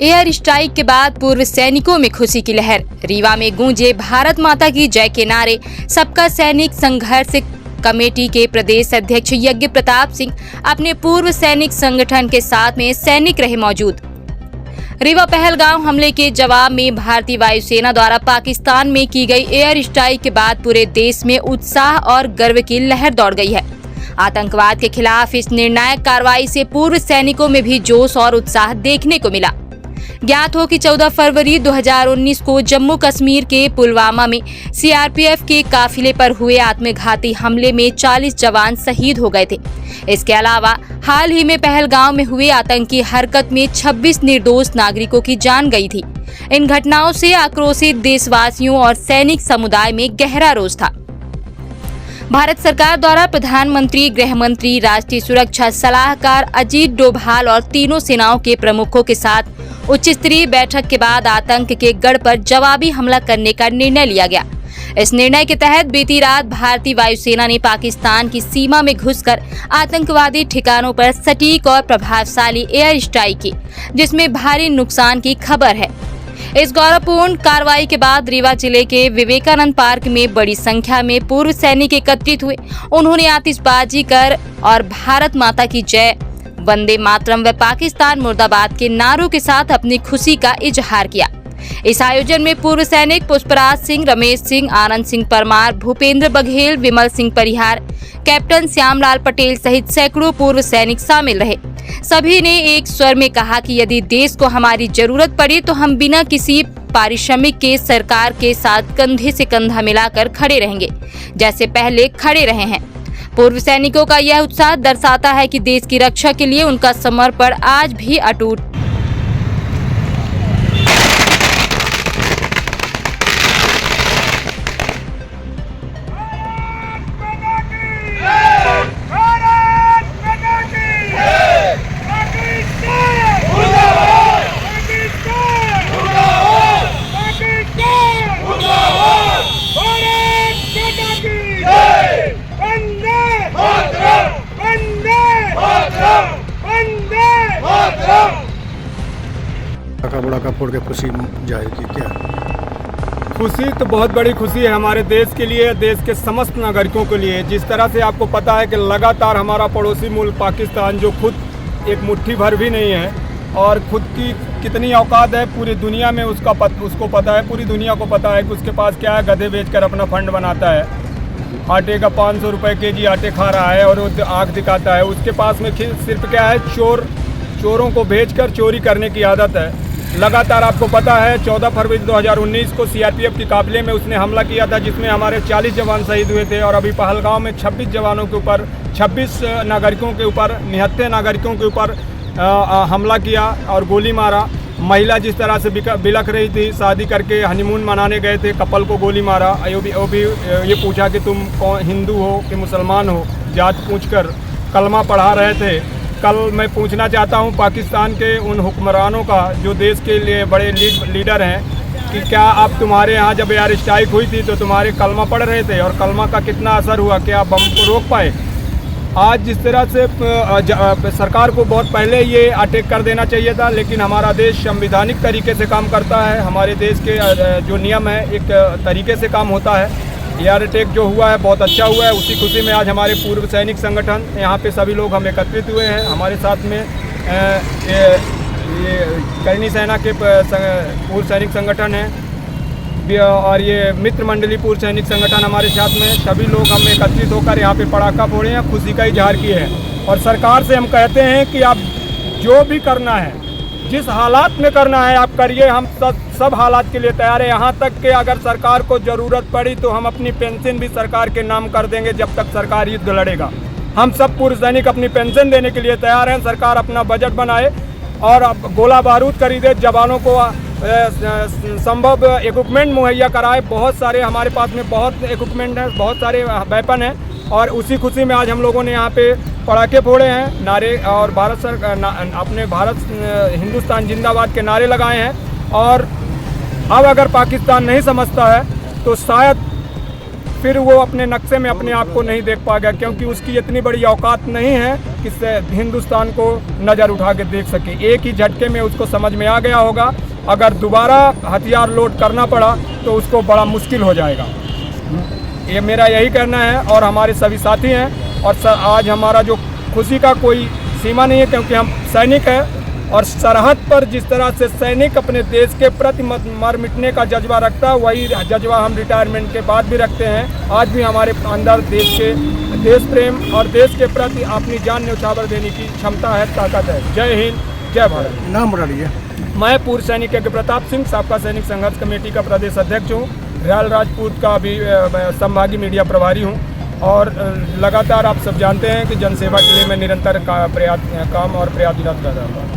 Air strike के बाद पूर्व सैनिकों में खुशी की लहर। रीवा में गूंजे भारत माता की जय के नारे। सबका सैनिक संघर्ष कमेटी के प्रदेश अध्यक्ष यज्ञ प्रताप सिंह अपने पूर्व सैनिक संगठन के साथ में सैनिक रहे मौजूद। रीवा पहलगाम हमले के जवाब में भारतीय वायुसेना द्वारा पाकिस्तान में की गई एयर स्ट्राइक के बाद पूरे देश में उत्साह और गर्व की लहर दौड़ गई है। आतंकवाद के खिलाफ इस निर्णायक कार्रवाई से पूर्व सैनिकों में भी जोश और उत्साह देखने को मिला। ज्ञात हो कि 14 फरवरी 2019 को जम्मू कश्मीर के पुलवामा में सीआरपीएफ के काफिले पर हुए आत्मघाती हमले में 40 जवान शहीद हो गए थे। इसके अलावा हाल ही में पहलगाम में हुए आतंकी हरकत में 26 निर्दोष नागरिकों की जान गई थी। इन घटनाओं से आक्रोशित देशवासियों और सैनिक समुदाय में गहरा रोष था। भारत सरकार द्वारा प्रधानमंत्री, गृह मंत्री, राष्ट्रीय सुरक्षा सलाहकार अजीत डोभाल और तीनों सेनाओं के प्रमुखों के साथ उच्च स्तरीय बैठक के बाद आतंक के गढ़ पर जवाबी हमला करने का निर्णय लिया गया। इस निर्णय के तहत बीती रात भारतीय वायुसेना ने पाकिस्तान की सीमा में घुसकर आतंकवादी ठिकानों पर सटीक और प्रभावशाली एयर स्ट्राइक की, जिसमें भारी नुकसान की खबर है। इस गौरवपूर्ण कार्रवाई के बाद रीवा जिले के विवेकानंद पार्क में बड़ी संख्या में पूर्व सैनिक एकत्रित हुए। उन्होंने आतिशबाजी कर और भारत माता की जय, वंदे मातरम व पाकिस्तान मुर्दाबाद के नारों के साथ अपनी खुशी का इजहार किया। इस आयोजन में पूर्व सैनिक पुष्पराज सिंह, रमेश सिंह, आनंद सिंह परमार, भूपेंद्र बघेल, विमल सिंह परिहार, कैप्टन श्यामलाल पटेल सहित सैकड़ों पूर्व सैनिक शामिल रहे। सभी ने एक स्वर में कहा कि यदि देश को हमारी जरूरत पड़ी तो हम बिना किसी पारिश्रमिक के सरकार के साथ कंधे से कंधा मिलाकर खड़े रहेंगे, जैसे पहले खड़े रहे हैं। पूर्व सैनिकों का यह उत्साह दर्शाता है कि देश की रक्षा के लिए उनका समर्पण आज भी अटूट। बड़ा का फोड़ के खुशी जाहिर की क्या? खुशी तो बहुत बड़ी खुशी है हमारे देश के लिए, देश के समस्त नागरिकों के लिए। जिस तरह से आपको पता है कि लगातार हमारा पड़ोसी मुल्क पाकिस्तान, जो खुद एक मुट्ठी भर भी नहीं है और खुद की कितनी औकात है पूरी दुनिया में उसको पता है, पूरी दुनिया को पता है कि उसके पास क्या है। गधे बेचकर अपना फंड बनाता है, आटे का 500 रुपये केजी आटे खा रहा है और वो आँख दिखाता है। उसके पास में सिर्फ क्या है, चोरों को भेजकर चोरी करने की आदत है। लगातार आपको पता है 14 फरवरी 2019 को सीआरपीएफ के काफिले में उसने हमला किया था, जिसमें हमारे 40 जवान शहीद हुए थे। और अभी पहलगाम में 26 जवानों के ऊपर, 26 नागरिकों के ऊपर, निहत्थे नागरिकों के ऊपर हमला किया और गोली मारा। महिला जिस तरह से बिलख रही थी, शादी करके हनीमून मनाने गए थे, कपल को गोली मारा। वो भी ये पूछा कि तुम कौन, हिंदू हो कि मुसलमान हो, जात पूछकर कलमा पढ़ा रहे थे। कल मैं पूछना चाहता हूं पाकिस्तान के उन हुक्मरानों का जो देश के लिए बड़े लीडर हैं कि क्या आप, तुम्हारे यहाँ जब एयर स्ट्राइक हुई थी तो तुम्हारे कलमा पढ़ रहे थे और कलमा का कितना असर हुआ, क्या बम को रोक पाए? आज जिस तरह से सरकार को बहुत पहले ये अटैक कर देना चाहिए था, लेकिन हमारा देश संवैधानिक तरीके से काम करता है। हमारे देश के जो नियम है एक तरीके से काम होता है। एयर अटैक जो हुआ है बहुत अच्छा हुआ है। उसी खुशी में आज हमारे पूर्व सैनिक संगठन यहाँ पे सभी लोग हम एकत्रित हुए हैं। हमारे साथ में ये करनी सेना के पूर्व सैनिक संगठन है और ये मित्र मंडली पूर्व सैनिक संगठन हमारे साथ में। सभी लोग हम एकत्रित होकर यहाँ पे पटाखा फोड़े हैं, खुशी का इजहार किए हैं। और सरकार से हम कहते हैं कि आप जो भी करना है, जिस हालात में करना है आप करिए। हम सब हालात के लिए तैयार है। यहाँ तक कि अगर सरकार को ज़रूरत पड़ी तो हम अपनी पेंशन भी सरकार के नाम कर देंगे जब तक सरकार युद्ध लड़ेगा। हम सब पूर्व सैनिक अपनी पेंशन देने के लिए तैयार हैं। सरकार अपना बजट बनाए और गोला बारूद खरीदे, जवानों को संभव इक्विपमेंट मुहैया कराए। बहुत सारे हमारे पास में बहुत इक्विपमेंट है, बहुत सारे वेपन हैं। और उसी खुशी में आज हम लोगों ने यहाँ पे पटाखे फोड़े हैं, नारे और अपने भारत हिंदुस्तान जिंदाबाद के नारे लगाए हैं। और अब अगर पाकिस्तान नहीं समझता है तो शायद फिर वो अपने नक्शे में अपने आप को नहीं देख पाएगा, क्योंकि उसकी इतनी बड़ी औकात नहीं है कि हिंदुस्तान को नज़र उठा के देख सके। एक ही झटके में उसको समझ में आ गया होगा, अगर दोबारा हथियार लोड करना पड़ा तो उसको बड़ा मुश्किल हो जाएगा। ये मेरा यही कहना है, और हमारे सभी साथी हैं। और आज हमारा जो खुशी का कोई सीमा नहीं है, क्योंकि हम सैनिक हैं, और सरहद पर जिस तरह से सैनिक अपने देश के प्रति मर मिटने का जज्बा रखता है, वही जज्बा हम रिटायरमेंट के बाद भी रखते हैं। आज भी हमारे अंदर देश प्रेम और देश के प्रति अपनी जान न्यौछावर देने की क्षमता है, ताकत है। जय हिंद, जय भारत। नाम बता लीजिए। मैं पूर्व सैनिक यज्ञ प्रताप सिंह, साबका सैनिक संघर्ष कमेटी का प्रदेश अध्यक्ष हूँ। रियाल राजपूत का भी संभागीय मीडिया प्रभारी हूँ, और लगातार आप सब जानते हैं कि जनसेवा के लिए मैं निरंतर काम और प्रयासरत कर रहा हूँ।